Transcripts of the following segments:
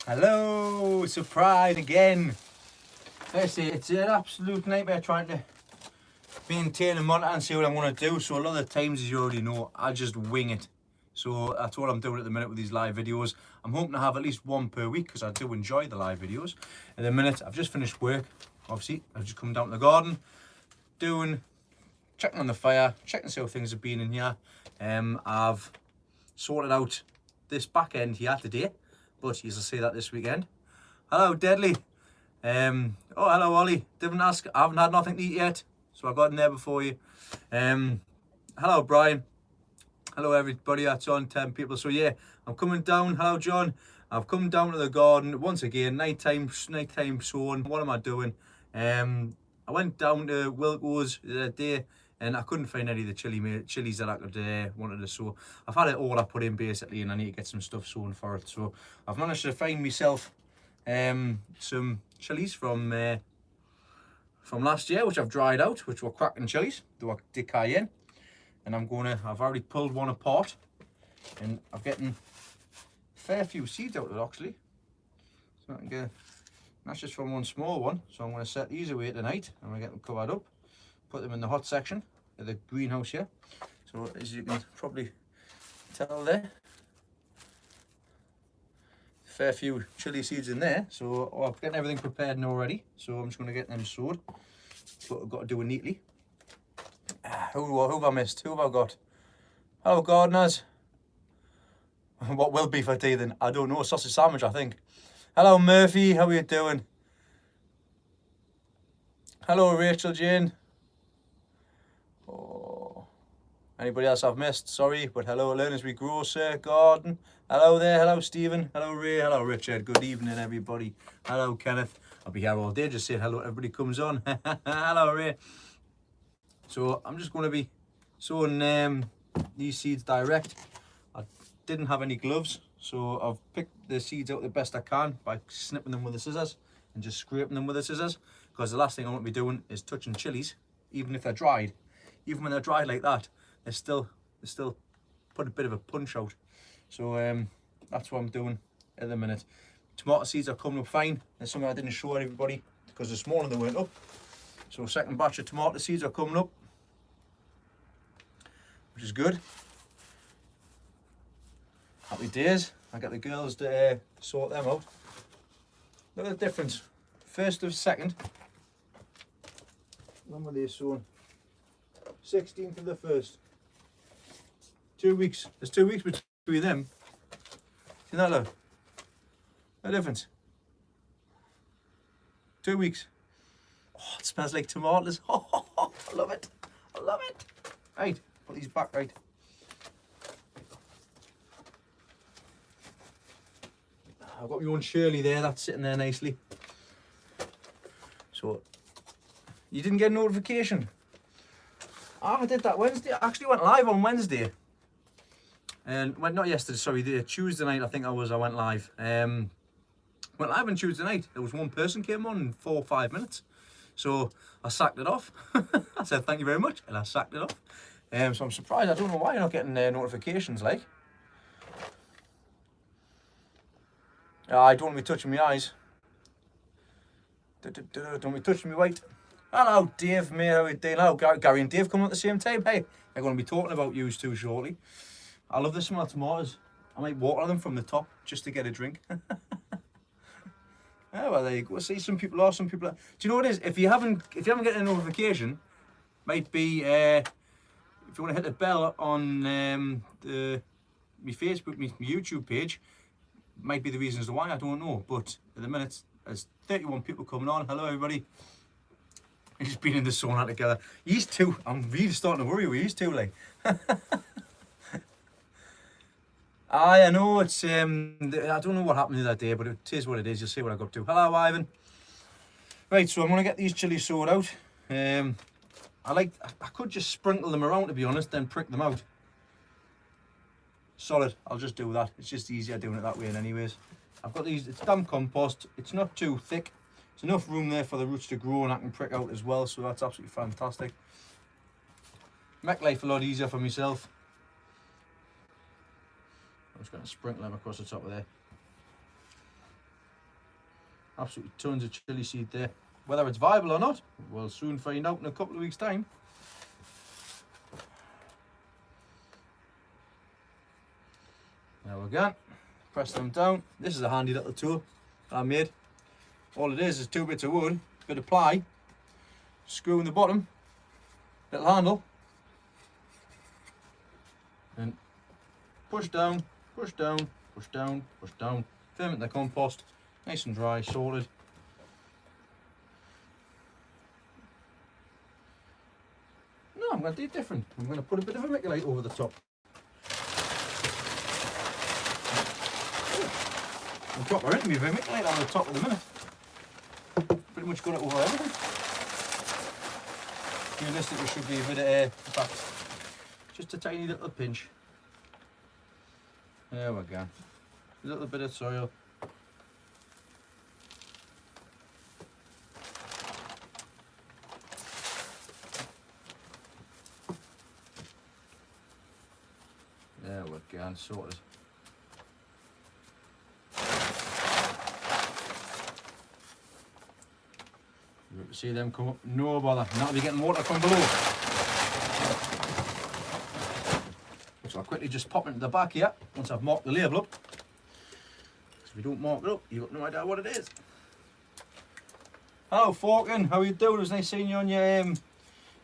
Hello, surprise again. Firstly, it's an absolute nightmare trying to maintain a monitor and see what I'm going to do. So a lot of the times, as you already know, I just wing it. So that's what I'm doing at the minute with these live videos. I'm hoping to have at least one per week because I do enjoy the live videos. At the minute, I've just finished work. Obviously, I've just come down to the garden, checking on the fire, checking to see how things have been in here. I've sorted out this back end here today, but you will see that this weekend. Hello, Deadly. Oh, hello, Ollie. Didn't ask. I haven't had nothing to eat yet, so I got in there before you. Hello, Brian. Hello, everybody. That's on 10 people. So yeah, I'm coming down. Hello, John. I've come down to the garden once again. Nighttime sowing. What am I doing? I went down to Wilco's the other day, and I couldn't find any of the chilies that I could wanted to sow. I've had it all I put in basically, and I need to get some stuff sown for it. So I've managed to find myself some chilies from last year, which I've dried out, which were cracking chilies. They were cayenne, and I've already pulled one apart, and I'm getting a fair few seeds out of it actually. So I can get. That's just from one small one, so I'm going to set these away tonight. I'm going to get them covered up, put them in the hot section of the greenhouse here. So as you can probably tell there, fair few chili seeds in there. So I'm getting everything prepared and already. So I'm just going to get them sowed, but I've got to do it neatly. Who have I missed? Who have I got? Hello, gardeners. What will be for tea then? I don't know. Sausage sandwich, I think. Hello, Murphy. How are you doing? Hello, Rachel Jane. Oh, anybody else I've missed? Sorry, but hello, learn as we grow, sir. Garden. Hello there. Hello, Stephen. Hello, Ray. Hello, Richard. Good evening, everybody. Hello, Kenneth. I'll be here all day just saying hello. Everybody comes on. Hello, Ray. So I'm just going to be sowing these seeds direct. I didn't have any gloves, so I've picked the seeds out the best I can by snipping them with the scissors and just scraping them with the scissors, because the last thing I want to be doing is touching chilies, even if they're dried. Even when they're dried like that, they still put a bit of a punch out. So that's what I'm doing at the minute. Tomato seeds are coming up fine. There's something I didn't show everybody because this morning they weren't up. So second batch of tomato seeds are coming up, which is good. Happy days. I got the girls to sort them out. Look at the difference. First of second. When were they sown? 16th of the first. 2 weeks. There's 2 weeks between them. See that, look? No difference. 2 weeks. Oh, it smells like tomatoes. Oh, I love it. I love it. Right, put these back right. I've got my own Shirley there, that's sitting there nicely. So, you didn't get a notification? I did that Wednesday. I actually went live on Wednesday. And well, not yesterday, sorry, the Tuesday night I think I went live. Went live on Tuesday night. There was one person came on in 4 or 5 minutes. So I sacked it off. I said thank you very much, and I sacked it off. So I'm surprised. I don't know why you're not getting notifications like. I don't want to be touching my eyes. Don't want to be touching my weight. Hello, Dave, mate. How are you doing? Hello, Gary and Dave coming at the same time. Hey, I'm going to be talking about you two shortly. I love the smell of tomatoes. I might water them from the top just to get a drink. Oh, well, there you go. See, some people are, some people are. Do you know what it is? If you haven't get a notification, might be if you want to hit the bell on my Facebook, my YouTube page, might be the reason as to why. I don't know. But at the minute, there's 31 people coming on. Hello, everybody. We've just been in the sauna together. These two, I'm really starting to worry with these two, like. I know it's I don't know what happened the other day, but it is what it is. You'll see what I got to. Hello, Ivan. Right, so I'm gonna get these chilies sowed out. I could just sprinkle them around, to be honest, then prick them out. Solid. I'll just do that. It's just easier doing it that way. Anyways, I've got these. It's damp compost. It's not too thick. There's enough room there for the roots to grow, and I can prick out as well. So that's absolutely fantastic. Make life a lot easier for myself. I'm just going to sprinkle them across the top of there. Absolutely tons of chilli seed there. Whether it's viable or not, we'll soon find out in a couple of weeks' time. There we go. Press them down. This is a handy little tool that I made. All it is 2 bits of wood, bit of ply, screw in the bottom, little handle, and push down, push down, push down, push down. Ferment the compost, nice and dry, sorted. No, I'm going to do it different. I'm going to put a bit of vermiculite over the top. I'll drop my interview vermiculite on the top of the minute. Pretty much got it over everything. Realistically, should be a bit of air. In fact, just a tiny little pinch. There we go. A little bit of soil. There we go, sorted. You see them come up, no bother. Now I'll be getting water from below. So I'll quickly just pop into the back here once I've marked the label up. Because if you don't mark it up, you've got no idea what it is. Hello Falcon, how are you doing? It was nice seeing you on your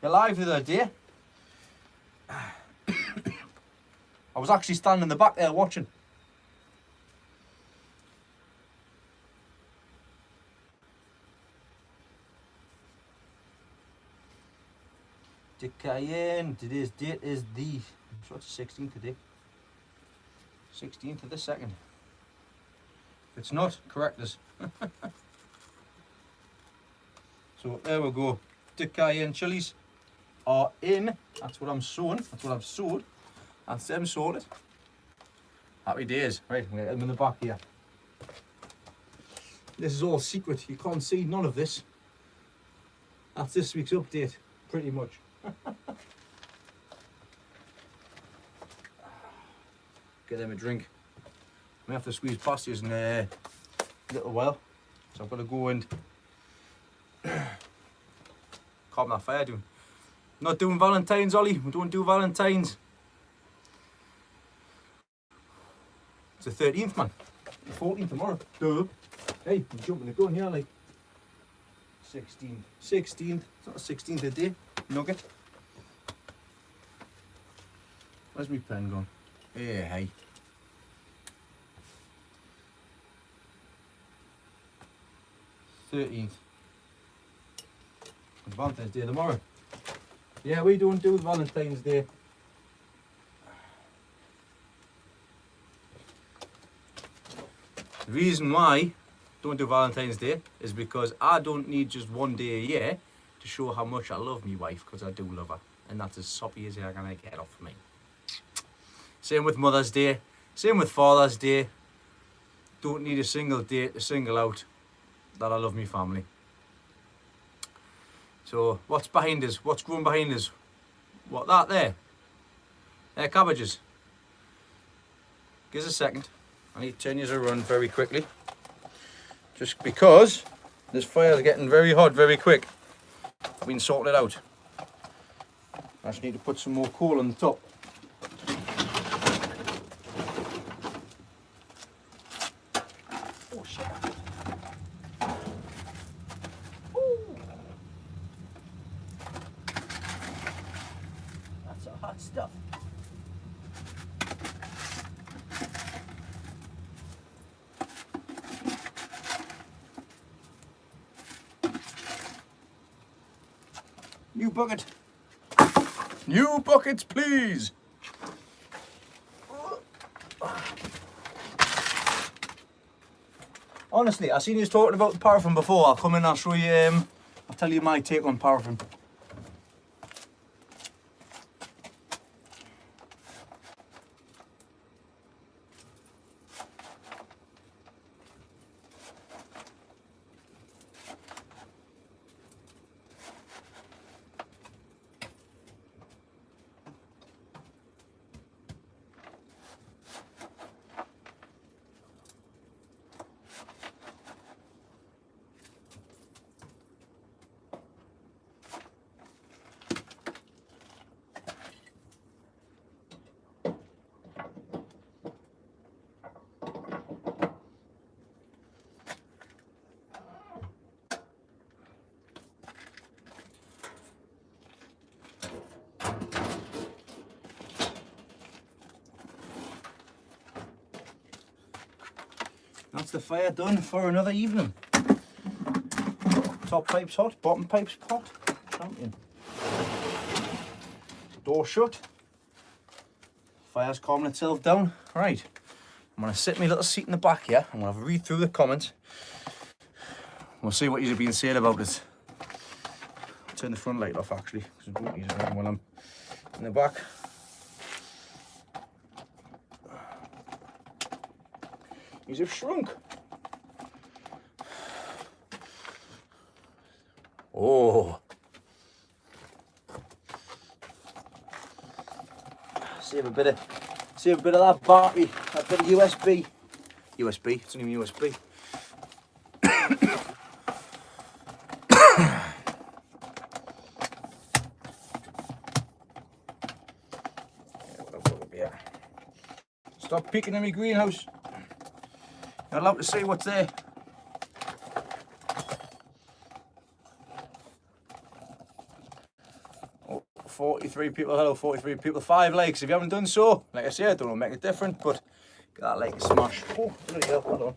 live the other day. I was actually standing in the back there watching. Cayenne. Today's date is the, what's the 16th today? 16th of the 2nd. If it's not, correct us. So there we go. The cayenne chilies are in. That's what I'm sowing. That's what I've sowed. That's them sorted. Happy days. Right, I'm going to get them in the back here. This is all secret. You can't see none of this. That's this week's update, pretty much. Get them a drink. I may have to squeeze past you in a little while, so I've got to go and calm that fire down. Not doing Valentine's, Ollie. We don't do Valentine's. It's the 13th, man. The 14th tomorrow. Duh. Hey, I'm jumping the gun here, like 16th. 16th. It's not the 16th a day. Nugget. Where's my pen gone? Hey. 13th. It's Valentine's Day tomorrow. Yeah, we don't do Valentine's Day. The reason why I don't do Valentine's Day is because I don't need just one day a year to show how much I love my wife, because I do love her. And that's as soppy as you're going to get off me. Same with Mother's Day. Same with Father's Day. Don't need a single day to single out that I love my family. So what's behind us? What's grown behind us? What, that there? They're cabbages. Give us a second. I need to turn yours around very quickly. Just because this fire is getting very hot very quick. I've been sorting it out. I just need to put some more coal on the top. Oh shit. That's some hot stuff. New bucket. New buckets, please. Honestly, I seen you talking about the paraffin before. I'll come in, I'll show you, I'll tell you my take on paraffin. That's the fire done for another evening. Top pipe's hot, bottom pipe's hot. Champion. Door shut. Fire's calming itself down. Right, I'm going to sit in my little seat in the back here. I'm going to have a read through the comments. We'll see what you've been saying about it. I'll turn the front light off actually, because I won't use it when I'm in the back. These have shrunk. Oh. Save a bit of that battery, that bit of USB. USB, it's not even USB. Stop peeking in my greenhouse. You're allowed to see what's there. Oh, 43 people, hello 43 people, 5 likes. If you haven't done so, like I said, I don't want to make it different, but get that like and smash. Oh, bloody hell, hold on.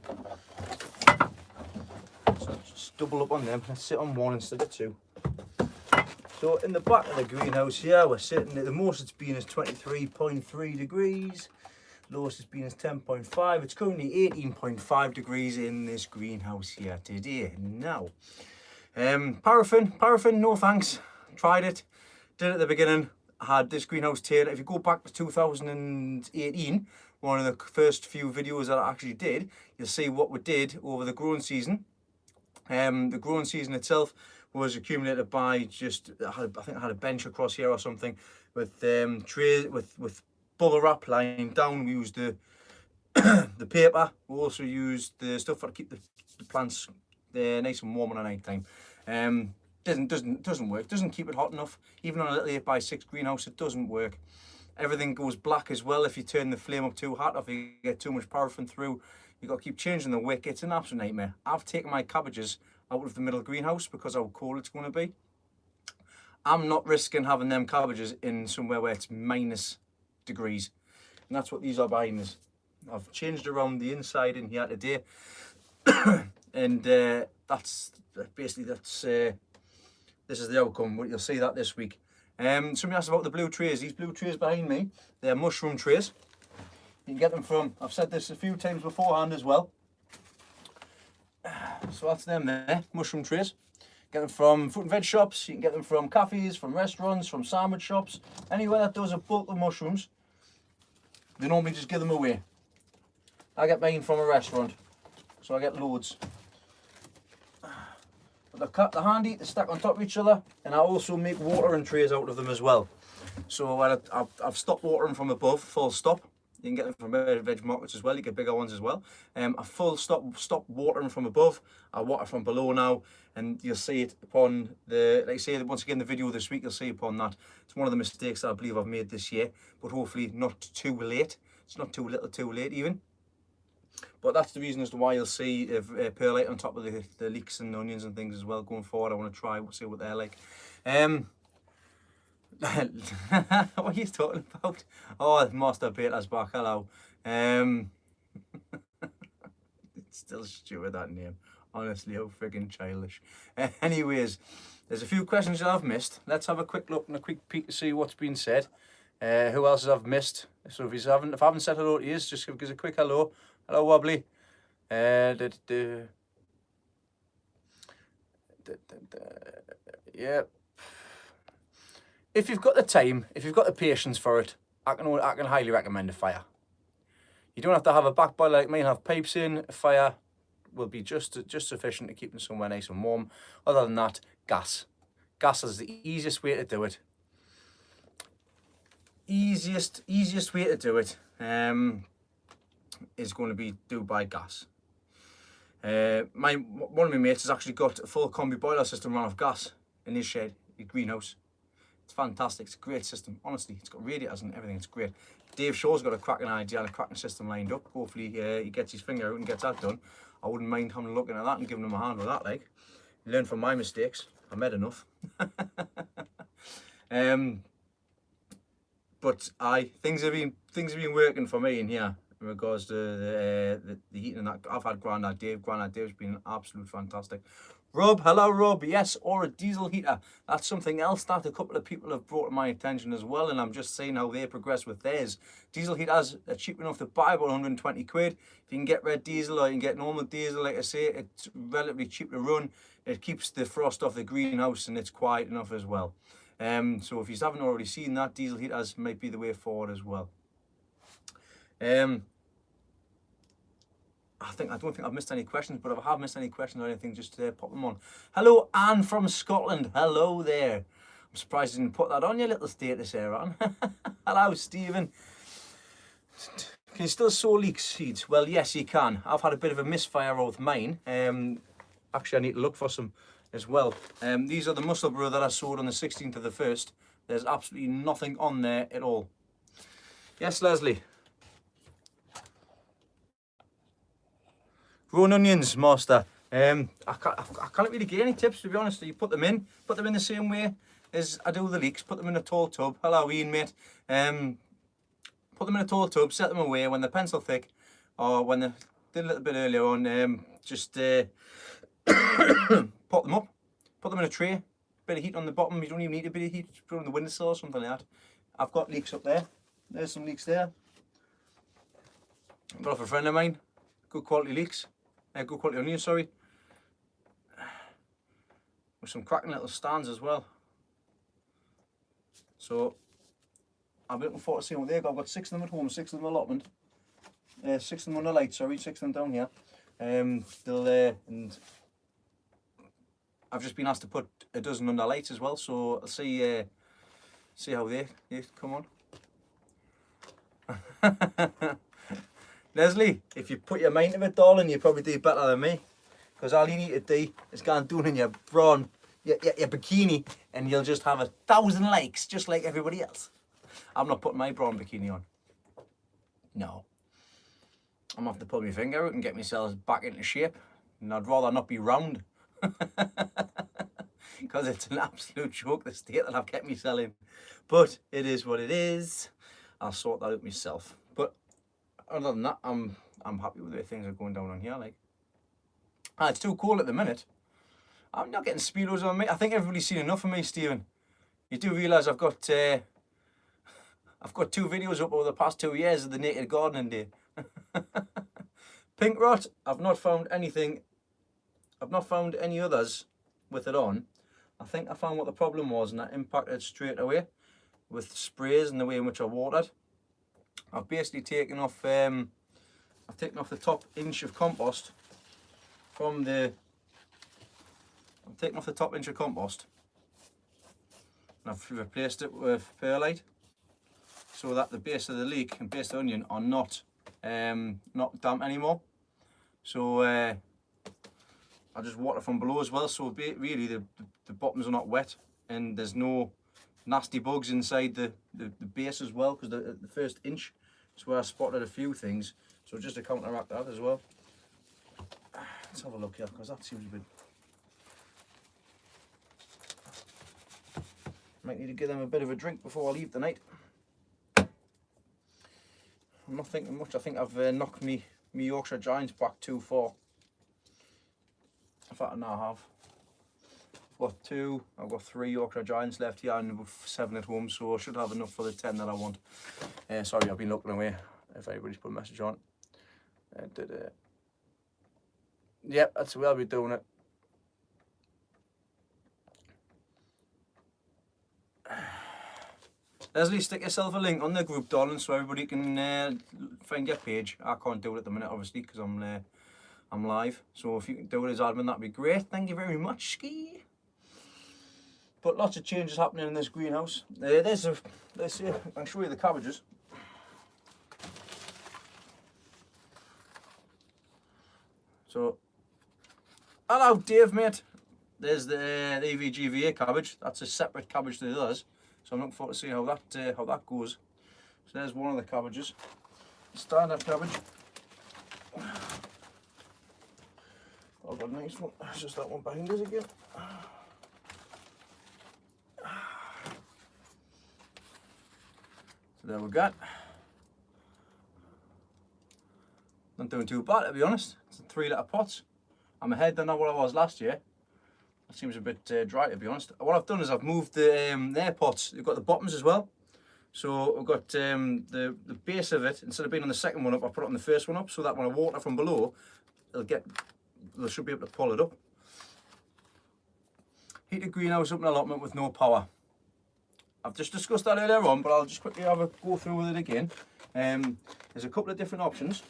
So just double up on them, let's sit on one instead of two. So in the back of the greenhouse here, we're sitting at the most it's been is 23.3 degrees. Lowest has been is 10.5. It's currently 18.5 degrees in this greenhouse here today. Now, paraffin, no thanks. Tried it, did it at the beginning. I had this greenhouse tailored. If you go back to 2018, one of the first few videos that I actually did, you'll see what we did over the growing season. The growing season itself was accumulated by just, I think I had a bench across here or something with trays with bubble wrap lying down. We used the the paper. We also used the stuff to keep the plants nice and warm in the night time. Doesn't work. Doesn't keep it hot enough. Even on a little 8x6 greenhouse, it doesn't work. Everything goes black as well if you turn the flame up too hot, or if you get too much paraffin through. You got to keep changing the wick. It's an absolute nightmare. I've taken my cabbages out of the middle greenhouse because of how cold it's going to be. I'm not risking having them cabbages in somewhere where it's minus degrees, and that's what these are behind us. I've changed around the inside in here today, and that's basically this is the outcome. You'll see that this week. Somebody asked about the blue trays. These blue trays behind me, they're mushroom trays. You can get them from, I've said this a few times beforehand as well. So that's them there, mushroom trays. Get them from fruit and veg shops, you can get them from cafes, from restaurants, from sandwich shops, anywhere that does a bulk of mushrooms. They normally just give them away. I get mine from a restaurant, so I get loads. But they're handy, they stack on top of each other, and I also make watering trays out of them as well. So I've stopped watering from above, full stop. You can get them from veg markets as well. You get bigger ones as well. A full stop watering from above. I water from below now, and you'll see it upon the, like I say, once again, the video this week, you'll see upon that. It's one of the mistakes that I believe I've made this year, but hopefully not too late. It's not too little, too late even. But that's the reason as to why you'll see perlite on top of the leeks and onions and things as well going forward. I want to try, see what they're like. What are you talking about? Oh, Master Peter's back, hello. It's still stupid, that name. Honestly, how friggin' childish. Anyways, there's a few questions that I've missed. Let's have a quick look and a quick peek to see what's been said. Who else have Missed? So if I haven't said hello to you, just give us a quick hello. Hello, Wobbly. Yeah. If you've got the time, if you've got the patience for it, I can highly recommend a fire. You don't have to have a back boiler like mine, have pipes in. A fire will be just sufficient to keep them somewhere nice and warm. Other than that, gas. Gas is the easiest way to do it. Easiest way to do it is going to be do by gas. One of my mates has actually got a full combi boiler system run off gas in his shed, his greenhouse. It's fantastic. It's a great system. Honestly, it's got radiators and everything. It's great. Dave Shaw's got a cracking idea and a cracking system lined up. Hopefully he gets his finger out and gets that done. I wouldn't mind having a look at that and giving him a hand with that. Like, learn from my mistakes. I made enough. But things have been working for me in here. in regards to the heating and that. I've had Grandad Dave. Grandad Dave's been absolute fantastic. Rob, hello Rob. Yes, or a diesel heater. That's something else that a couple of people have brought to my attention as well, and I'm just saying how they progress with theirs. Diesel heaters are cheap enough to buy, about 120 quid. If you can get red diesel or you can get normal diesel, like I say, it's relatively cheap to run. It keeps the frost off the greenhouse and it's quiet enough as well. So if you haven't already seen that, diesel heaters might be the way forward as well. I don't think I've missed any questions, but if I have missed any questions or anything, just pop them on. Hello, Anne from Scotland. Hello there. I'm surprised you didn't put that on your little status here, Anne. Hello, Stephen. Can you still sow leek seeds? Well, yes, you can. I've had a bit of a misfire with mine. Actually, I need to look for some as well. These are the Musselburgh that I sowed on the 16th of the 1st. There's absolutely nothing on there at all. Yes, Leslie. Grown onions, master. I can't really give any tips, to be honest. You put them in the same way as I do the leeks. Put them in a tall tub. Hello, Ian, mate. Put them in a tall tub, set them away when they're pencil thick, or when they did a little bit earlier on. Just pot them up, put them in a tray. Bit of heat on the bottom. You don't even need a bit of heat. Just put them on the windowsill or something like that. I've got leeks up there. There's some leeks there. Got off a friend of mine. Good quality leeks. Good quality onions, sorry. With some cracking little stands as well. So I'm looking forward to seeing what they've got. I've got 6 of them at home, 6 of them allotment. 6 of them on the light, sorry, 6 of them down here. Still there, and I've just been asked to put a dozen under lights as well, so I'll see how they come on. Leslie, if you put your mind to it, darling, you probably do better than me. Because all you need to do is go and do it in your bra, your bikini, and you'll just have 1,000 likes, just like everybody else. I'm not putting my bra and bikini on. No. I'm going to have to pull my finger out and get myself back into shape. And I'd rather not be round. Because it's an absolute joke, the state that I've kept myself in. But it is what it is. I'll sort that out myself. But other than that, I'm happy with the way things are going down on here. Like, it's too cold at the minute. I'm not getting speedos on me. I think everybody's seen enough of me, Stephen. You do realise I've got 2 videos up over the past 2 years of the naked gardening day. Pink rot, I've not found anything. I've not found any others with it on. I think I found what the problem was, and that impacted straight away with sprays and the way in which I watered. I've basically taken off the top inch of compost from the. I've taken off the top inch of compost, and I've replaced it with perlite, so that the base of the leek and base of the onion are not damp anymore. So I just water from below as well. So really the bottoms are not wet, and there's no nasty bugs inside the base as well, because the first inch is where I spotted a few things. So just to counteract that as well. Let's have a look here, because that seems a bit. Might need to give them a bit of a drink before I leave tonight. I'm not thinking much. I think I've knocked me Yorkshire Giants back too far. In fact, I now have. I've got 3 Yorkshire Giants left here and 7 at home, so I should have enough for the 10 that I want. Sorry, I've been looking away. If anybody's put a message on. Yep, that's the way I'll be doing it. Leslie, stick yourself a link on the group, darling, so everybody can find your page. I can't do it at the minute, obviously, because I'm live. So if you can do it as admin, that'd be great. Thank you very much, Ski. But lots of changes happening in this greenhouse. Let's see. I can show you the cabbages. So, hello, Dave, mate. There's the EVGVA cabbage. That's a separate cabbage to the others. So I'm looking forward to see how that goes. So there's one of the cabbages. Standard cabbage. I've got a nice one. It's just that one behind us again. So there we go. doing too bad, to be honest. It's 3 litre pots. I'm ahead than what I was last year. It seems a bit dry, to be honest. What I've done is I've moved their pots. They've got the bottoms as well. So we've got the base of it, instead of being on the second one up, I put it on the first one up, so that when I water from below, they should be able to pull it up. Heated greenhouse up an allotment with no power. I've just discussed that earlier on, but I'll just quickly have a go through with it again. There's a couple of different options.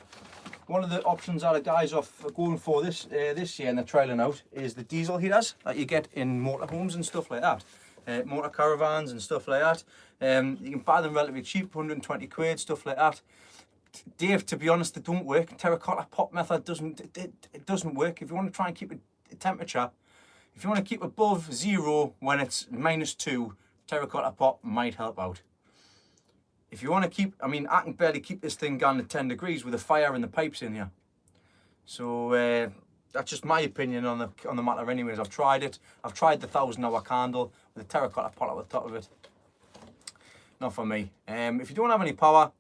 One of the options that the guys are going for this year and they're trialling out is the diesel heaters that you get in motorhomes and stuff like that. Motor caravans and stuff like that. You can buy them relatively cheap, 120 quid, stuff like that. Dave, to be honest, they don't work. Terracotta pot method doesn't work. If you want to try and keep a temperature, if you want to keep above 0 when it's -2, terracotta pot might help out. If you want to keep, I mean, I can barely keep this thing down to 10 degrees with a fire and the pipes in here. So that's just my opinion on the matter anyways. I've tried it. I've tried the 1,000-hour candle with a terracotta pot at the top of it. Not for me. If you don't have any power,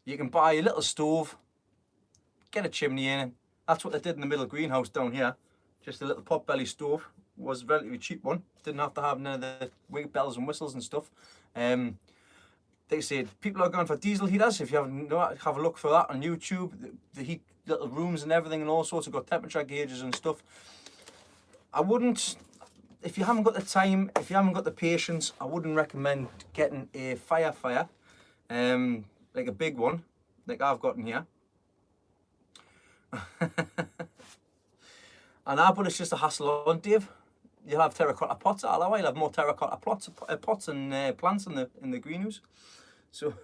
you can buy a little stove, get a chimney in. That's what they did in the middle greenhouse down here. Just a little pot belly stove. Was a relatively cheap one. Didn't have to have none of the bells and whistles and stuff. They said people are going for diesel heaters. If you have a look for that on YouTube, the heat little rooms and everything and all sorts. Have got temperature gauges and stuff. I wouldn't, if you haven't got the time, if you haven't got the patience, I wouldn't recommend getting a fire, like a big one, like I've got in here. And but it's just a hassle on, Dave. You'll have terracotta pots out of the way. You'll have more terracotta pots and plants in the greenhouse. So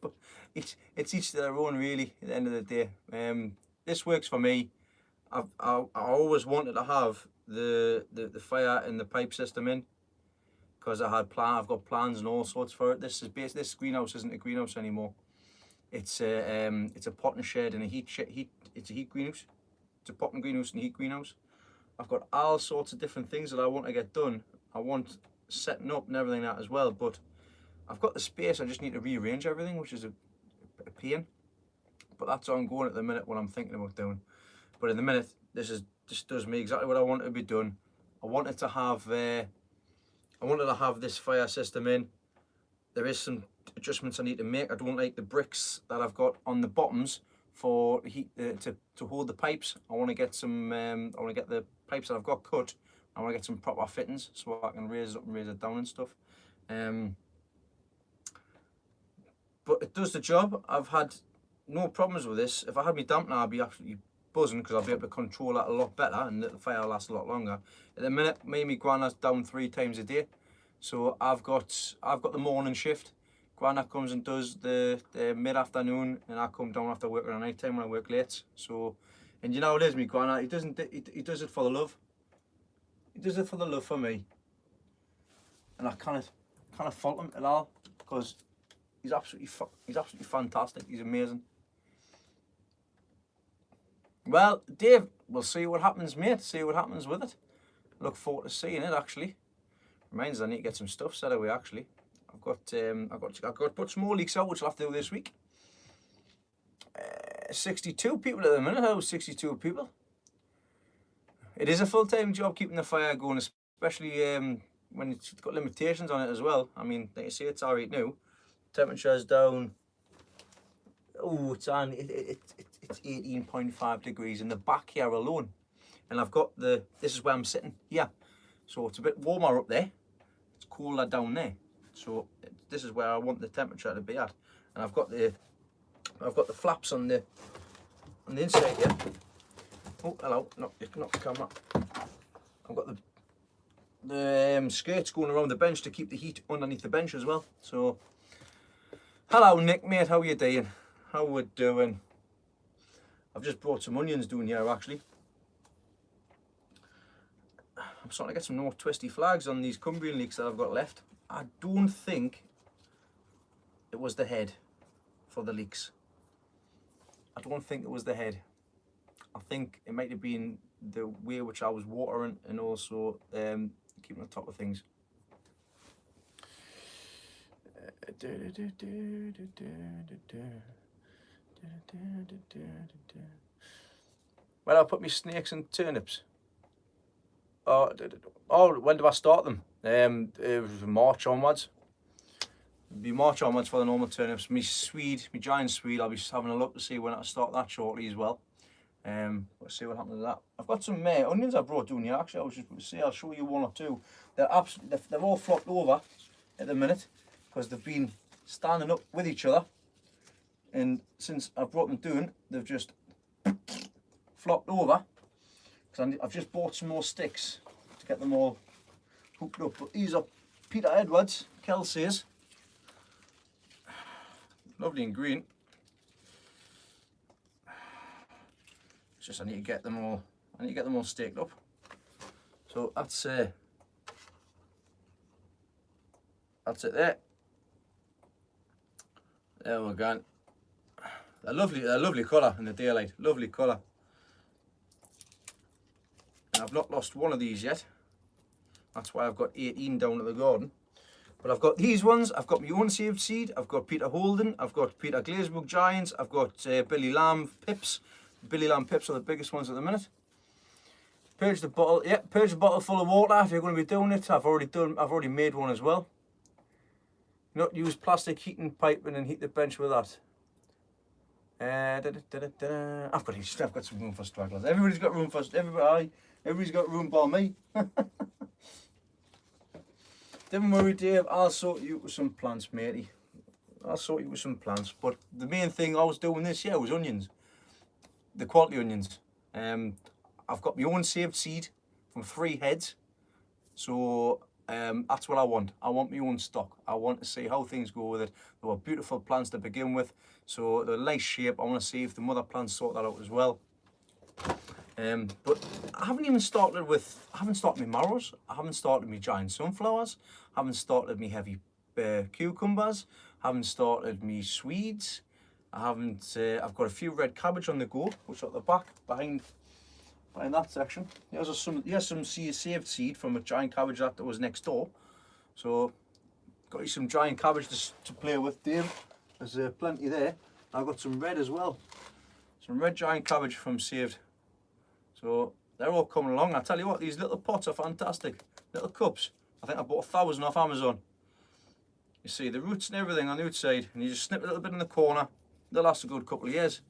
but it's each their own, really. At the end of the day, this works for me. I always wanted to have the fire and the pipe system in because I've got plans and all sorts for it. This greenhouse isn't a greenhouse anymore. It's a potting shed and it's a heat greenhouse. It's a potting greenhouse and heat greenhouse. I've got all sorts of different things that I want to get done. I want setting up and everything that as well, but I've got the space. I just need to rearrange everything, which is a pain. But that's ongoing at the minute, what I'm thinking about doing. But in the minute, this does me exactly what I want to be done. I wanted to have this fire system in. There is some adjustments I need to make. I don't like the bricks that I've got on the bottoms for heat to hold the pipes. I want to get some. I want to get the pipes that I've got cut. I want to get some proper fittings so I can raise it up and raise it down and stuff. But it does the job. I've had no problems with this. If I had my dampener, I'd be absolutely buzzing because I'll be able to control that a lot better and the fire will last a lot longer. At the minute, me and my granddad's down 3 times a day, so I've got the morning shift. Granddad comes and does the mid-afternoon, and I come down after work at night time when I work late. So, and you know how it is, me granddad. He does it for the love. He does it for the love for me, and I kind of fault him at all because he's absolutely fantastic. He's amazing. Well, Dave, we'll see what happens, mate. See what happens with it. Look forward to seeing it. Actually, reminds me I need to get some stuff set away. Actually, I've got to put some more leaks out, which I'll have to do this week. 62 people at the minute. Oh, 62 people. It is a full-time job keeping the fire going, especially when it's got limitations on it as well. I mean, like you say, it's alright now. Temperature's down. Oh, it's 18.5 degrees in the back here alone, and I've got this is where I'm sitting here, so it's a bit warmer up there. It's cooler down there, so this is where I want the temperature to be at. And I've got the flaps on the inside here. Oh, hello, not the camera. I've got the skirts going around the bench to keep the heat underneath the bench as well. So, hello Nick, mate, how you doing? How we doing? I've just brought some onions down here actually. I'm starting to get some North Twisty flags on these Cumbrian leeks that I've got left. I don't think it was the head for the leeks. I don't think it was the head. I think it might have been the way which I was watering and also keeping on top of things. Where do I put my snakes and turnips? Oh, when do I start them? It was March onwards. It'll be March onwards for the normal turnips. My giant Swede, I'll be having a look to see when I start that shortly as well. Let's see what happens to that. I've got some onions I brought down here. Actually, I was just going to say I'll show you one or two. They're all flopped over at the minute because they've been standing up with each other, and since I've brought them down, they've just flopped over. Because I've just bought some more sticks to get them all hooked up. But these are Peter Edwards, Kelsey's. Lovely and green. It's just I need to get them all staked up. So that's it there. There we're going. They're lovely colour in the daylight. Lovely colour. And I've not lost one of these yet. That's why I've got 18 down at the garden. But I've got these ones. I've got my own saved seed. I've got Peter Holden. I've got Peter Glazebrook Giants. I've got Billy Lamb Pips. Billy Lamb Pips are the biggest ones at the minute. Purge the bottle. Yeah, purge the bottle full of water if you're going to be doing it. I've already made one as well. Not use plastic heating piping and heat the bench with that. I've got some room for stragglers. Everybody's got room for everybody's got room for me. Don't worry, Dave. I'll sort you with some plants, matey. I'll sort you with some plants. But the main thing I was doing this year was onions. The quality onions. I've got my own saved seed from 3 heads. So that's what I want. I want my own stock. I want to see how things go with it. They were beautiful plants to begin with. So they're nice shape. I want to see if the mother plants sort that out as well. But I haven't started my marrows. I haven't started my giant sunflowers. I haven't started my heavy cucumbers. I haven't started my Swedes. I've got a few red cabbage on the go, which are at the back behind that section. Here's some saved seed from a giant cabbage that was next door. So got you some giant cabbage to play with, Dave. There's plenty there. I've got some red as well. Some red giant cabbage from saved. So they're all coming along. I tell you what, these little pots are fantastic. Little cups. I think I bought 1,000 off Amazon. You see the roots and everything on the outside, and you just snip a little bit in the corner. They'll last a good couple of years.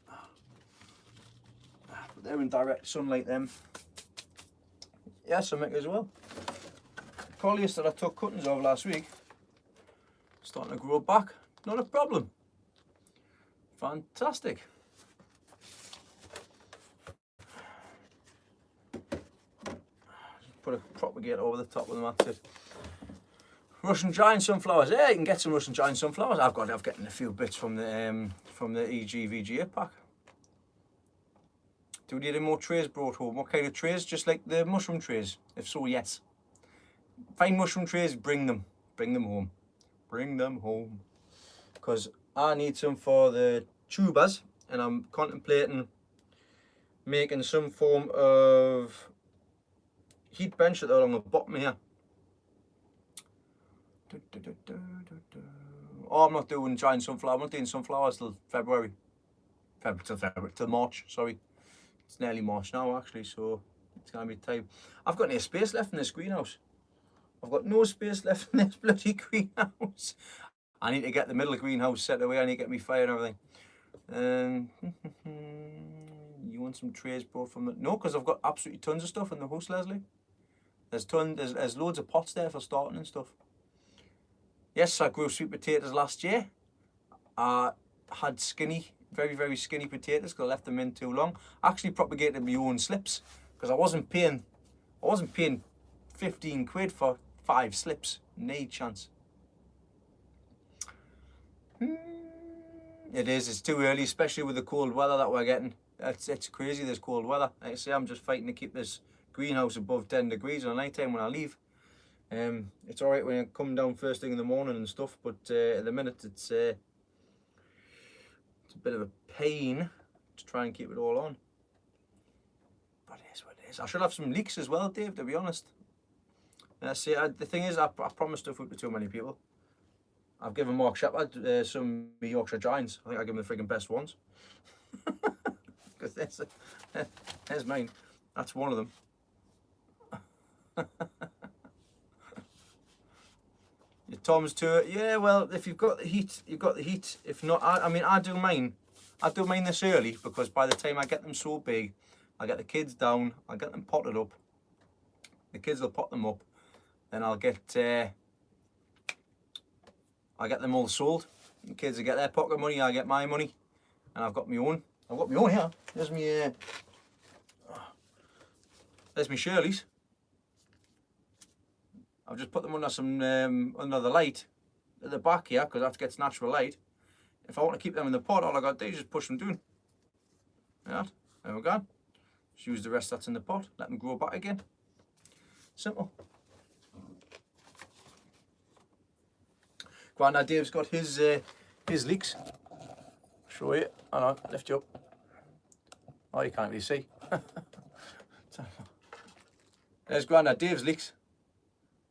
But they're in direct sunlight them. Yeah, some as well. Colliers that I took cuttings of last week, starting to grow back. Not a problem. Fantastic. Put a propagator over the top of them, that's it. Russian giant sunflowers. Yeah, you can get some Russian giant sunflowers. I've gotten a few bits from the EGVGA pack. Do we need any more trays brought home? What kind of trays? Just like the mushroom trays? If so, yes. Find mushroom trays, bring them. Bring them home. Bring them home. Because I need some for the tubers, and I'm contemplating making some form of heat bench that are on the bottom here. Oh, I'm not doing giant sunflower. I'm not doing sunflowers till February. Till March, sorry. It's nearly March now, actually, so it's going to be time. I've got no space left in this greenhouse. I've got no space left in this bloody greenhouse. I need to get the middle greenhouse set away. I need to get me fire and everything. You want some trays brought from the... No, because I've got absolutely tons of stuff in the house, Leslie. There's loads of pots there for starting and stuff. Yes, I grew sweet potatoes last year. I had very, very skinny potatoes because I left them in too long. I actually propagated my own slips because I wasn't paying 15 quid for 5 slips. No chance. It's too early, especially with the cold weather that we're getting. It's crazy, this cold weather. Like I say, I'm just fighting to keep this greenhouse above 10 degrees at night time when I leave. It's alright when I come down first thing in the morning and stuff, but at the minute it's a bit of a pain to try and keep it all on. But it is what it is. I should have some leeks as well, Dave, to be honest. The thing is, I promised to food to too many people. I've given Mark Shepherd some Yorkshire Giants. I think I give him the friggin' best ones. Because there's mine. That's one of them. Your Tom's tour. Yeah, well, if you've got the heat, you've got the heat. If not, I mean, I do mine this early, because by the time I get them so big, I get the kids down, I get them potted up. The kids will pot them up. Then I'll get them all sold. The kids will get their pocket money, I get my money. And I've got my own. I've got my own here. There's my Shirley's. I've just put them under some under the light at the back here, because that gets natural light. If I want to keep them in the pot, all I got to do is just push them down. Right, there we go. Just use the rest that's in the pot, let them grow back again. Simple. Grandad Dave's got his leeks. Show you. Hang on, lift you up. Oh, you can't really see. There's Grandad Dave's leeks.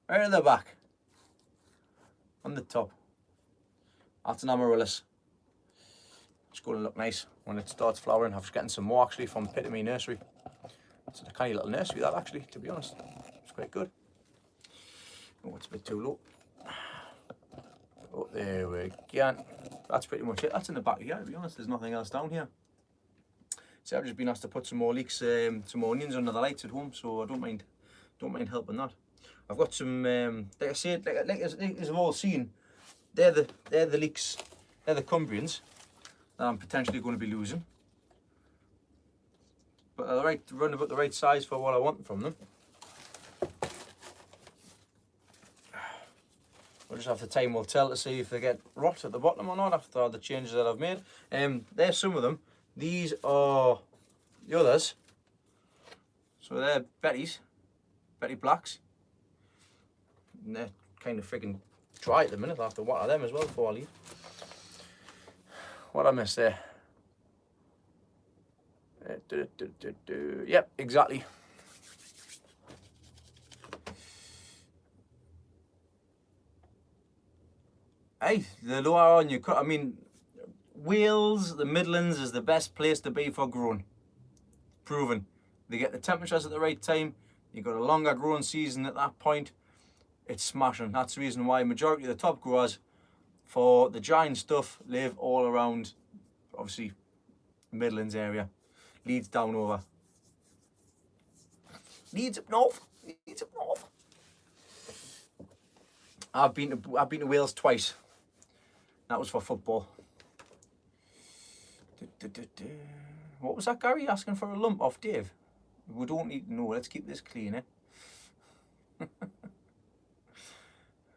Right at the back. On the top. That's an amaryllis. It's going to look nice when it starts flowering. I'm just getting some more actually from Pitamy Nursery. It's a tiny little nursery that actually, to be honest. It's quite good. Oh, it's a bit too low. Oh, there we go. That's pretty much it. That's in the back here, to be honest. There's nothing else down here. So I've just been asked to put some more leeks, some more onions under the lights at home, so I don't mind helping that. I've got some, like I said, like as you've all seen, they're the leeks, they're the Cumbrians that I'm potentially going to be losing. But they're round about the right size for what I want from them. We'll just have the time will tell to see if they get rot at the bottom or not after the changes that I've made. There's some of them. These are the others. So they're Betty Blacks. And they're kind of friggin' dry at the minute. I'll have to water them as well before I leave. What I missed there? Yep, exactly. Hey, the lower on you cut, I mean, Wales, the Midlands is the best place to be for growing. Proven. They get the temperatures at the right time. You've got a longer growing season at that point. It's smashing. That's the reason why majority of the top growers for the giant stuff live all around, obviously, the Midlands area. Leeds down over. Leeds up north. Leeds up north. I've been to Wales twice. That was for football. What was that, Gary? Asking for a lump off Dave? We don't need to know. Let's keep this clean, eh?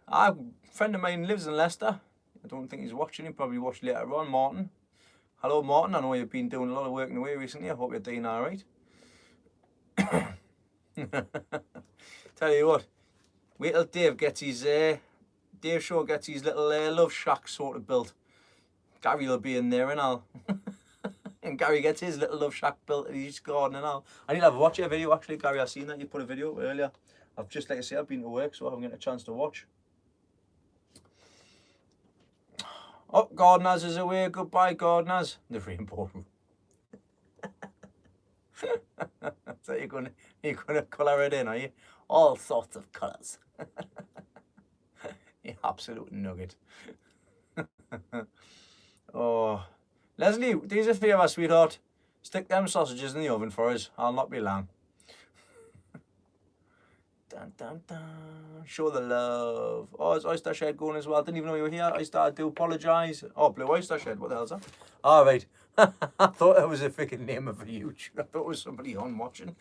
A friend of mine lives in Leicester. I don't think he's watching. He'll probably watch later on. Martin. Hello, Martin. I know you've been doing a lot of work in the way recently. I hope you're doing all right. Tell you what. Wait till Dave gets his Dave Shaw gets his little love shack sort of built. Gary will be in there and all. And Gary gets his little love shack built in his garden and all. I need to have a watch your video actually, Gary. I've seen that you put a video up earlier. I've just, like I say, I've been to work, so I haven't got a chance to watch. Oh, gardeners is away. Goodbye, gardeners. The rainbow. So you're gonna colour it in, are you? All sorts of colours. You absolute nugget. Oh, Leslie, do us a favour, sweetheart. Stick them sausages in the oven for us. I'll not be long. Dun, dun, dun. Show the love. Oh, is Oyster Shed going as well? Didn't even know you were here. Oyster, I do apologise. Oh, Blue Oyster Shed. What the hell's that? All right. I thought that was a freaking name of a YouTube. I thought it was somebody on watching.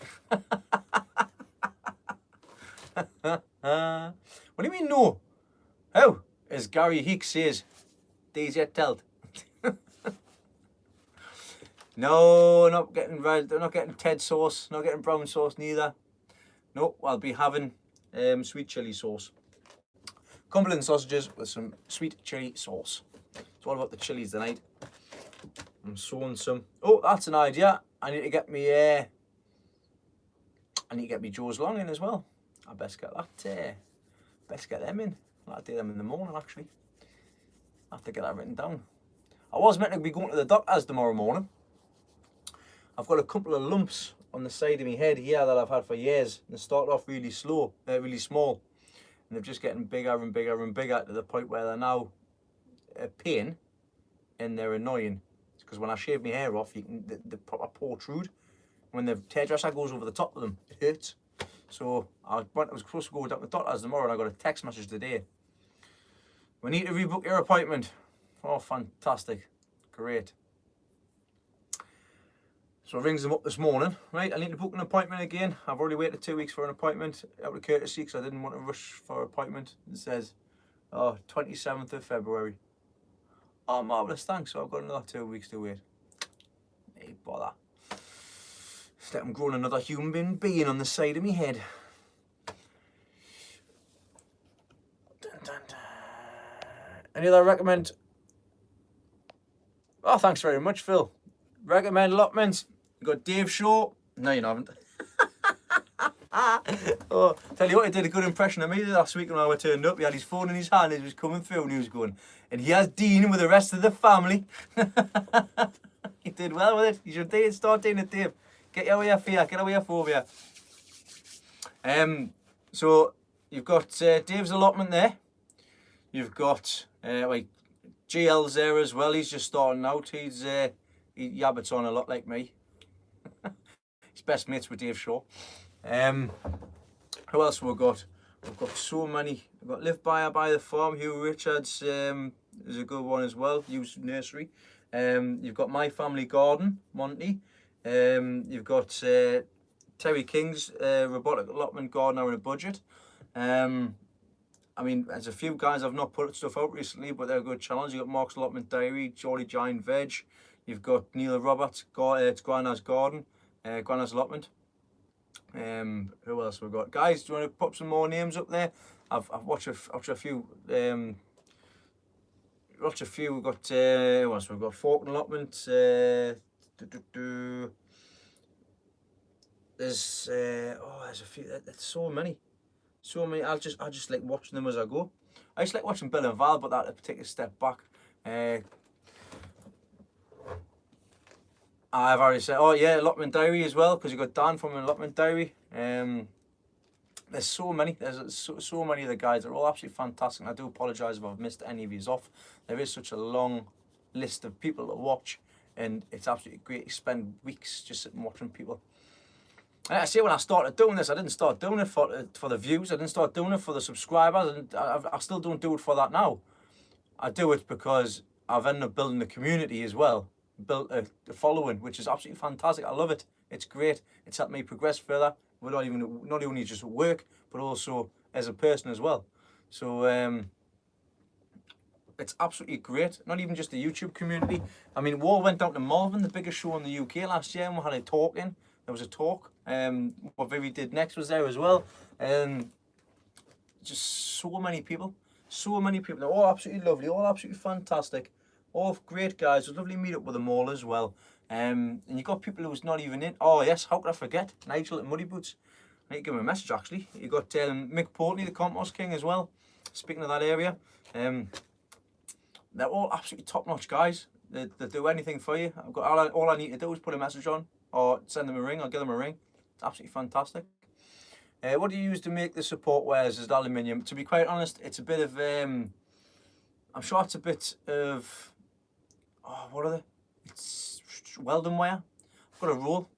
What do you mean no? How? As Gary Heek says, these yet telled. No, not getting red. They're not getting Ted sauce. Not getting brown sauce neither. Nope, I'll be having sweet chilli sauce. Cumberland sausages with some sweet chilli sauce. It's all about the chilies tonight. I'm sowing some. Oh, that's an idea. I need to get me Joe's long in as well. I best get that. Best get them in. I'll do them in the morning actually. I have to get that written down. I was meant to be going to the doctor's tomorrow morning. I've got a couple of lumps on the side of my head here that I've had for years. And they started off really small. And they're just getting bigger and bigger and bigger to the point where they're now a pain and they're annoying. Because when I shave my hair off, they proper protrude. When the hairdresser goes over the top of them, it hurts. So I was supposed to go down to the doctor's tomorrow and I got a text message today. We need to rebook your appointment. Oh, fantastic. Great. So I rings them up this morning. Right, I need to book an appointment again. I've already waited 2 weeks for an appointment out of courtesy because I didn't want to rush for an appointment. It says, oh, 27th of February. Oh, marvellous, thanks. So I've got another 2 weeks to wait. Hey, bother. Just let them grow another human being on the side of my head. Dun, dun, dun. Any other recommend? Oh, thanks very much, Phil. Recommend allotments. You got Dave Shaw. No, you haven't. Oh, tell you what, he did a good impression of me last week when I turned up. He had his phone in his hand, he was coming through and he was going, and he has Dean with the rest of the family. He did well with it. You should start doing it, Dave. Get away your fear, get away your phobia. So you've got Dave's allotment there. You've got like GL's there as well. He's just starting out. He yabbits on a lot like me. He's best mates with Dave Shaw. Who else have we got? We've got so many. We've got Live by the Farm. Hugh Richards is a good one as well. Hughes Nursery. You've got My Family Garden, Monty. You've got Terry King's robotic allotment garden on a budget. I mean, there's a few guys I've not put stuff out recently, but they're a good challenge. You've got Mark's Allotment Diary, Geordie Giant Veg. You've got Neil Roberts, it's Grana's Garden, Grana's Allotment. Who else have we got? Guys, do you want to put some more names up there? I've watched a few. We've got who else? We've got Falcon Allotment. There's there's a few. There's so many. I just like watching them as I go. I just like watching Bill and Val, but that a particular step back. I've already said, oh yeah, Allotment Diary as well, because you've got Dan from Allotment Diary. There's so many. There's so many of the guys. They're all absolutely fantastic. And I do apologise if I've missed any of these off. There is such a long list of people to watch, and it's absolutely great to spend weeks just sitting watching people. And I say when I started doing this, I didn't start doing it for the views. I didn't start doing it for the subscribers, and I still don't do it for that now. I do it because I've ended up building a community as well, built a following, which is absolutely fantastic. I love it. It's great. It's helped me progress further. Not only just at work, but also as a person as well. So it's absolutely great. Not even just the YouTube community. I mean, we all went down to Malvern, the biggest show in the UK last year, and we had a talk in. There was a talk. What Vivi did next was there as well. Just so many people. So many people. They're all absolutely lovely, all absolutely fantastic. All great guys. It was lovely to meet up with them all as well. And you got people who's not even in. Oh yes, how could I forget? Nigel at Muddy Boots. I need to give him a message actually. You got Mick Portney, the Compost King as well. Speaking of that area. They're all absolutely top-notch guys. They do anything for you. All I need to do is put a message on, or send them a ring, or give them a ring. It's absolutely fantastic. What do you use to make the support wares? Is it aluminium? To be quite honest, it's a bit of, I'm sure it's a bit of, oh, what are they? It's welding wire. I've got a roll.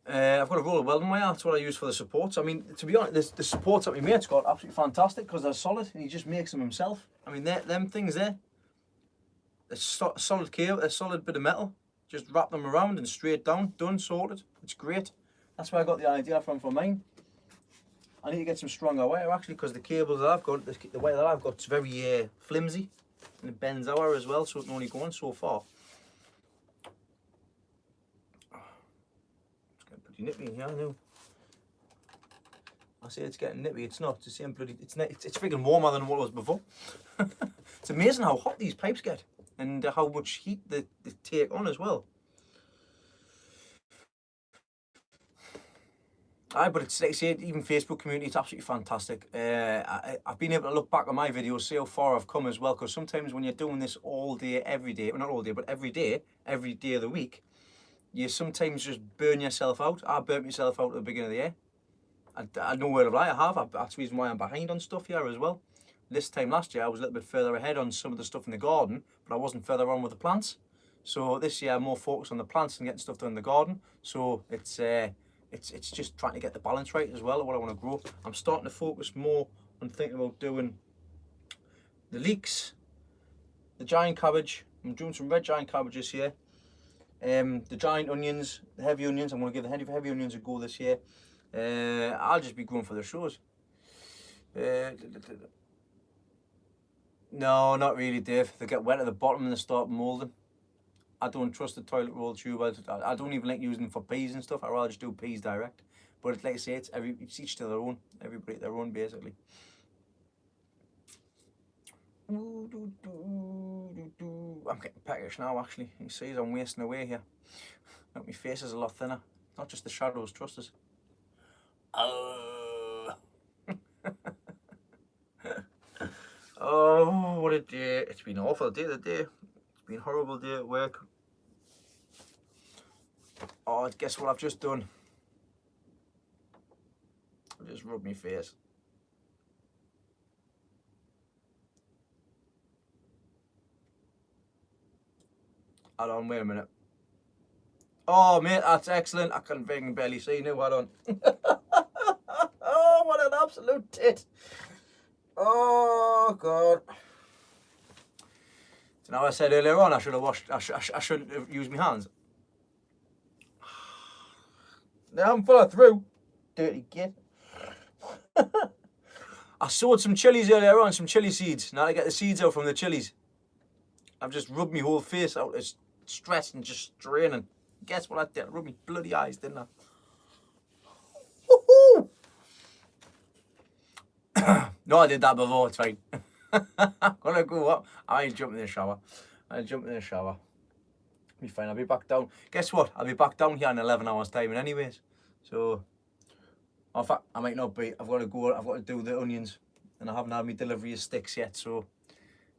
I've got a roll of welding wire. That's what I use for the supports. I mean, to be honest, the supports that we mate's got absolutely fantastic because they're solid, and he just makes them himself. I mean, them things there, it's solid cable, a solid bit of metal. Just wrap them around and straight down, done, sorted. It's great. That's where I got the idea from for mine. I need to get some stronger wire actually, because the cables that I've got, the wire that I've got is very flimsy, and it bends out as well, so it can only go on so far. It's getting pretty nippy in here, I know. I say it's getting nippy. It's not. It's the same bloody. It's freaking warmer than what it was before. It's amazing how hot these pipes get, and how much heat they take on as well. Aye, but it's like I say, even Facebook community, it's absolutely fantastic. I've been able to look back on my videos, see how far I've come as well, because sometimes when you're doing this all day, every day, well, not all day, but every day of the week, you sometimes just burn yourself out. I burnt myself out at the beginning of the year. I know where to lie, I have. That's the reason why I'm behind on stuff here as well. This time last year, I was a little bit further ahead on some of the stuff in the garden, but I wasn't further on with the plants. So this year, I'm more focused on the plants and getting stuff done in the garden. So it's just trying to get the balance right as well of what I want to grow. I'm starting to focus more on thinking about doing the leeks, the giant cabbage. I'm doing some red giant cabbages here. The giant onions, the heavy onions. I'm going to give the heavy onions a go this year. I'll just be going for the shows. No, not really, Dave. They get wet at the bottom and they start moulding. I don't trust the toilet roll tube. I don't even like using them for peas and stuff. I'd rather just do peas direct. But it's like I say, it's each to their own. Everybody their own, basically. I'm getting peckish now, actually. You see, I'm wasting away here. My face is a lot thinner. Not just the shadows, trust us. Oh, what a day. It's been an awful day today. It's been a horrible day at work. Oh, guess what I've just done? I've just rubbed my face. Hold on, wait a minute. Oh, mate, that's excellent. I can barely see now. Hold on. Oh, what an absolute tit. Oh, God. So now I said earlier on I should have washed, I shouldn't have used my hands. Now I'm full through. Dirty git. I sowed some chilies earlier on, some chili seeds. Now I get the seeds out from the chilies. I've just rubbed my whole face out. It's stress and just straining. Guess what I did? I rubbed my bloody eyes, didn't I? Woohoo! No, I did that before, it's fine. I'm gonna go up. I ain't jumping in the shower. Be fine, I'll be back down. Guess what? I'll be back down here in 11 hours time anyways. So, in fact, I might not be. I've got to go, I've got to do the onions. And I haven't had my delivery of sticks yet, so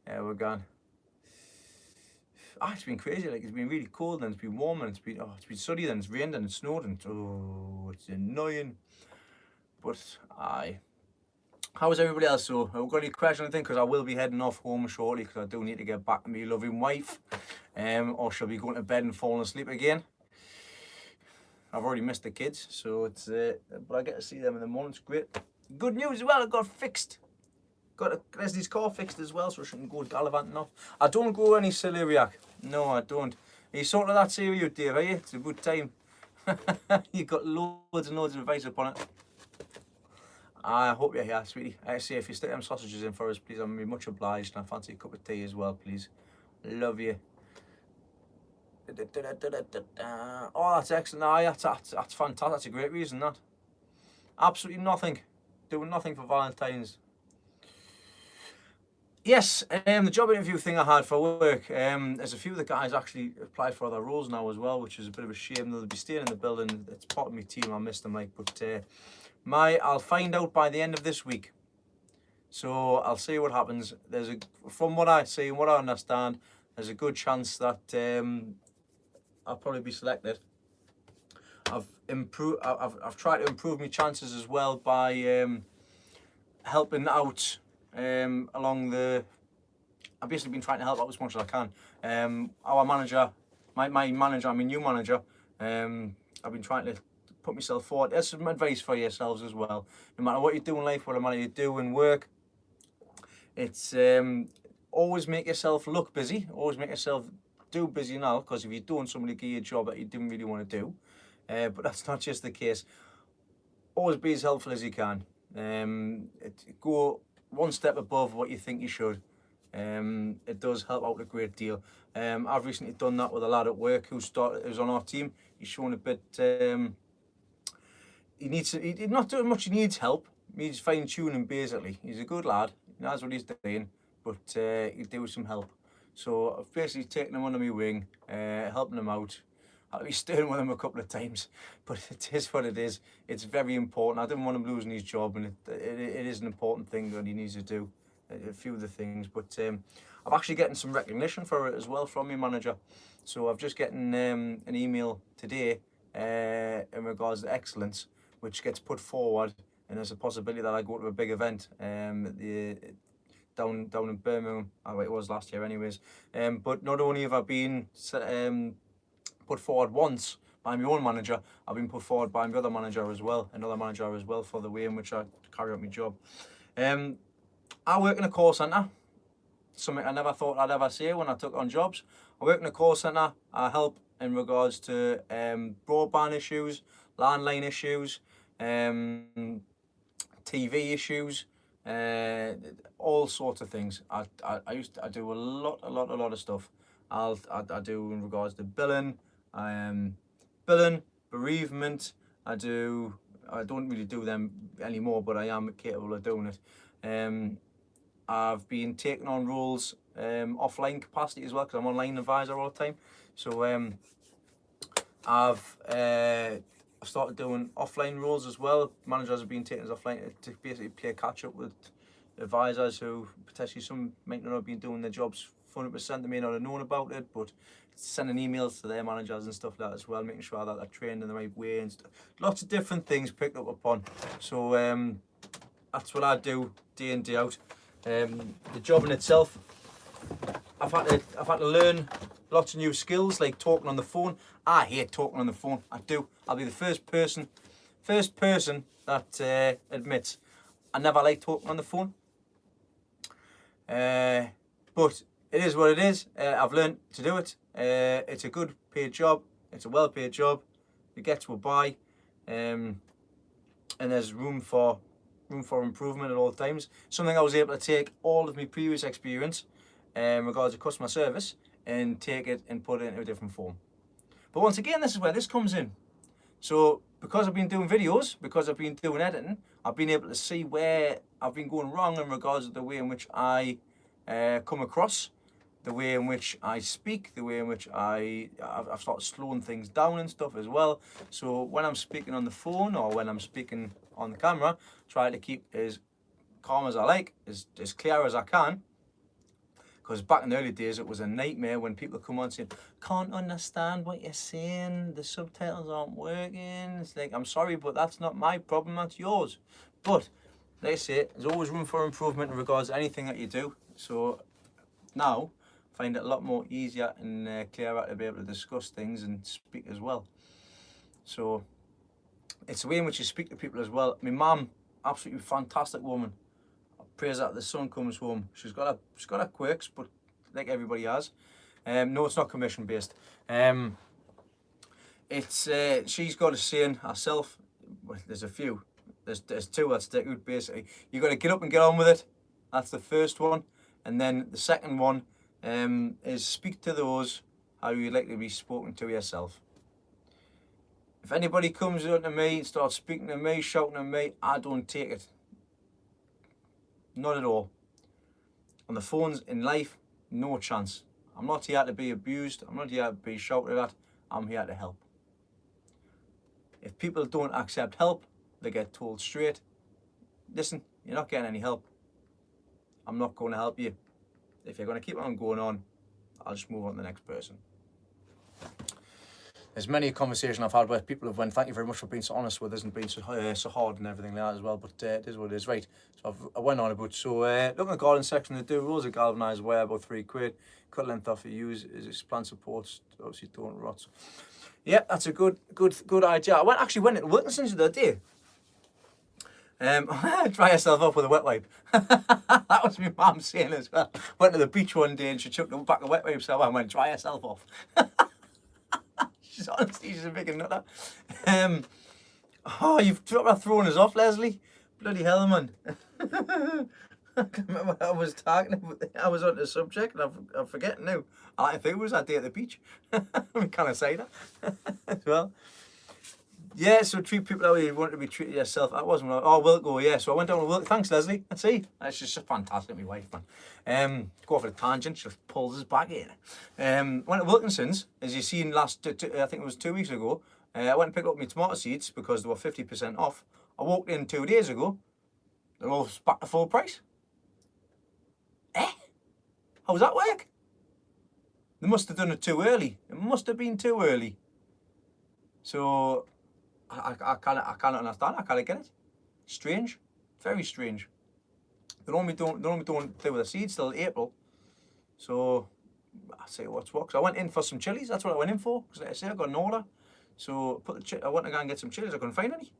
we're gone. It's been crazy, like it's been really cold and it's been warm and it's been sunny, then it's rained and it's snowed and it's annoying. But how is everybody else? So, have we got any questions or anything? Because I will be heading off home shortly because I do need to get back to my loving wife. Or she'll be going to bed and falling asleep again. I've already missed the kids, so it's but I get to see them in the morning. It's great. Good news as well. I got fixed. Got Leslie's car fixed as well, so she can go gallivanting off. I don't go any celeriac. No, I don't. Are you sorting that cereal, Dave? Are you? It's a good time. You got loads and loads of advice upon it. I hope you're here, sweetie. I say if you stick them sausages in for us, please, I'm much obliged. And I fancy a cup of tea as well, please. Love you. Oh, that's excellent. No, that's fantastic. That's a great reason, that. Absolutely nothing. Doing nothing for Valentine's. Yes, the job interview thing I had for work, there's a few of the guys actually applied for other roles now as well, which is a bit of a shame. They'll be staying in the building. It's part of my team. I miss them, like, but I'll find out by the end of this week. So I'll see what happens. From what I see and what I understand, there's a good chance that I'll probably be selected. I've tried to improve my chances as well by helping out along the. I've basically been trying to help out as much as I can. Our manager, my manager, my new manager, I've been trying to put myself forward. There's some advice for yourselves as well. No matter what you do in life, what matter you do in work, it's always make yourself look busy. Always make yourself do busy now, because if you don't, somebody give you a job that you didn't really want to do. But that's not just the case. Always be as helpful as you can. Go one step above what you think you should. It does help out a great deal. I've recently done that with a lad at work who's on our team. He's shown a bit. He's not doing much. He needs help. He needs fine tuning basically. He's a good lad. He knows what he's doing, but he do with some help. So I've basically taken him under my wing, helping him out. had to be stern with him a couple of times, but it is what it is. It's very important. I didn't want him losing his job, and it is an important thing that he needs to do, a few of the things. But I'm actually getting some recognition for it as well from my manager. So I've just getting an email today in regards to excellence, which gets put forward, and there's a possibility that I go to a big event down in Birmingham. Oh, it was last year anyways. But not only have I been put forward once by my own manager, I've been put forward by my other manager as well, for the way in which I carry out my job. I work in a call centre, something I never thought I'd ever say when I took on jobs. I work in a call centre. I help in regards to broadband issues, landline issues, TV issues, all sorts of things. I do a lot of stuff. I do in regards to billing, bereavement. I don't really do them anymore, but I am capable of doing it. I've been taking on roles offline capacity as well, because I'm online advisor all the time. So I've started doing offline roles as well. Managers have been taking us offline to basically play catch up with advisors who potentially some might not have been doing their jobs 100%. They may not have known about it, but sending emails to their managers and stuff like that as well, making sure that they're trained in the right way and stuff. Lots of different things picked up upon. So that's what I do day in, day out. The job in itself, I've had to learn lots of new skills, like talking on the phone. I hate talking on the phone. I do. I'll be the first person that admits I never like talking on the phone. But it is what it is. I've learned to do it. It's a good paid job. It's a well paid job. It gets what by, and there's room for improvement at all times. Something I was able to take all of my previous experience in regards to customer service and take it and put it into a different form. But once again, this is where this comes in. So because I've been doing videos, because I've been doing editing, I've been able to see where I've been going wrong in regards to the way in which I come across, the way in which I speak, the way in which I've started slowing things down and stuff as well. So when I'm speaking on the phone or when I'm speaking on the camera, try to keep as calm as I like, as clear as I can. Because back in the early days, it was a nightmare when people come on saying, can't understand what you're saying, the subtitles aren't working. It's like, I'm sorry, but that's not my problem, that's yours. But, like I say, there's always room for improvement in regards to anything that you do. So now, I find it a lot more easier and clearer to be able to discuss things and speak as well. So, it's the way in which you speak to people as well. My mum, absolutely fantastic woman. Praise that the son comes home. She's got her quirks, but like everybody has. No, it's not commission based. She's got a saying herself. Well, there's a few. There's two that stick out basically. You got to get up and get on with it. That's the first one, and then the second one is speak to those how you'd like to be spoken to yourself. If anybody comes up to me and starts speaking to me, shouting at me, I don't take it. Not at all. On the phones, in life, no chance. I'm not here to be abused. I'm not here to be shouted at. I'm here to help. If people don't accept help, they get told straight, listen, you're not getting any help. I'm not going to help you. If you're going to keep on going on, I'll just move on to the next person. There's many a conversation I've had where people have went, thank you very much for being so honest with us and being so hard and everything like that as well, but it is what it is. Right, so I went on about, so looking at the garden section, they do rolls of galvanised wire, about £3. Cut length off you use is plant supports, obviously don't rot. So, yeah, that's a good idea. I actually went into Wilkinson's the other day. Dry yourself off with a wet wipe. That was my mum saying as well. Went to the beach one day and she chucked a pack of wet wipes out and went, dry yourself off. She's a big nutter. Oh, you've thrown us off, Leslie. Bloody hell, man. I can't remember what I was talking about. I was on the subject and I'm forgetting now. I think it was that day at the beach. We kind of say that as well. Yeah, so treat people how you want to be treated yourself. That wasn't right. Oh, Wilco, yeah. So I went down to Wilco. Thanks, Leslie. Let's see. That's just fantastic, my wife, man. Go off a tangent, she just pulls us back in. Went to Wilkinson's, as you seen last, I think it was 2 weeks ago. I went and picked up my tomato seeds because they were 50% off. I walked in 2 days ago. They're all back to full price. Eh? How does that work? They must have done it too early. It must have been too early. So I can't understand. I can't get it. Strange, very strange. They normally don't play with the seeds till April. So I say what's what. 'Cause I went in for some chilies. That's what I went in for. Because like I say, I got an order. So I went to go and get some chilies. I couldn't find any.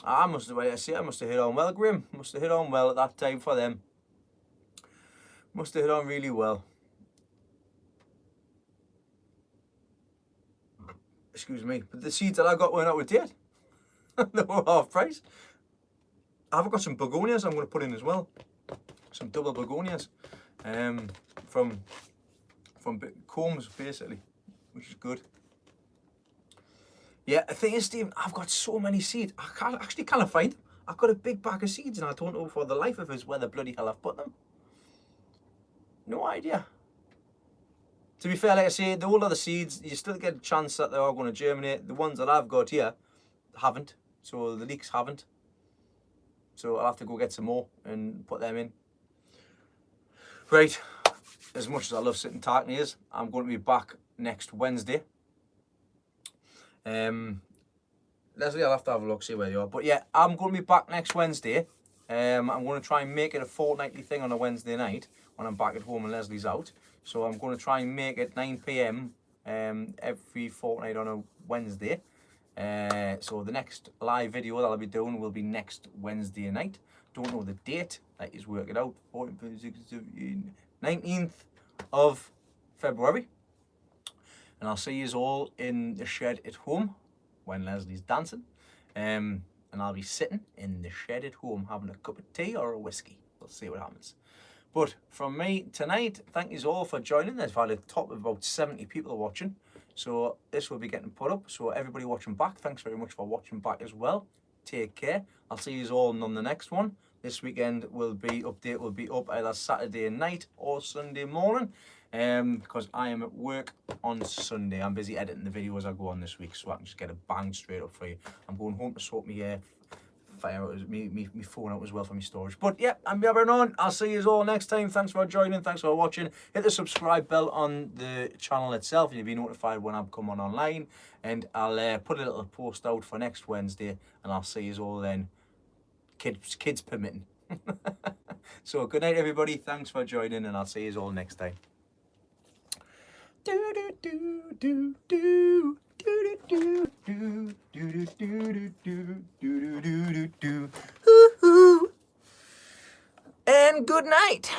I must have hit on well, Grim. Must have hit on well at that time for them. Must have hit on really well. Excuse me, but the seeds that I got weren't out of date. They were half price. I've got some begonias I'm going to put in as well. Some double begonias, from Combs basically, which is good. Yeah, the thing is, Stephen, I've got so many seeds. I can't find them. I've got a big bag of seeds, and I don't know for the life of us where the bloody hell I've put them. No idea. To be fair, like I say, the older the seeds, you still get a chance that they are going to germinate. The ones that I've got here haven't, so the leeks haven't. So I'll have to go get some more and put them in. Right, as much as I love sitting talking to you, I'm going to be back next Wednesday. Leslie, I'll have to have a look, see where you are. But yeah, I'm going to be back next Wednesday. I'm going to try and make it a fortnightly thing on a Wednesday night when I'm back at home and Leslie's out. So I'm going to try and make it 9 PM every fortnight on a Wednesday. So the next live video that I'll be doing will be next Wednesday night. Don't know the date. That is work it out. 19th of February. And I'll see you all in the shed at home when Leslie's dancing. And I'll be sitting in the shed at home having a cup of tea or a whiskey. We'll see what happens. But from me tonight, thank you all for joining. There's had a top of about 70 people watching. So this will be getting put up. So everybody watching back, thanks very much for watching back as well. Take care. I'll see you all on the next one. This weekend update will be up either Saturday night or Sunday morning. Because I am at work on Sunday. I'm busy editing the video as I go on this week, so I can just get it banged straight up for you. I'm going home to sort my phone out as well for my storage. But yeah, I'm Barbara on. I'll see you all next time. Thanks for joining. Thanks for watching. Hit the subscribe bell on the channel itself, and you'll be notified when I'm coming online. And I'll put a little post out for next Wednesday, and I'll see you all then. Kids permitting. So good night, everybody. Thanks for joining, and I'll see you all next time. Do do do do do do do do do do do do do do do. And good night.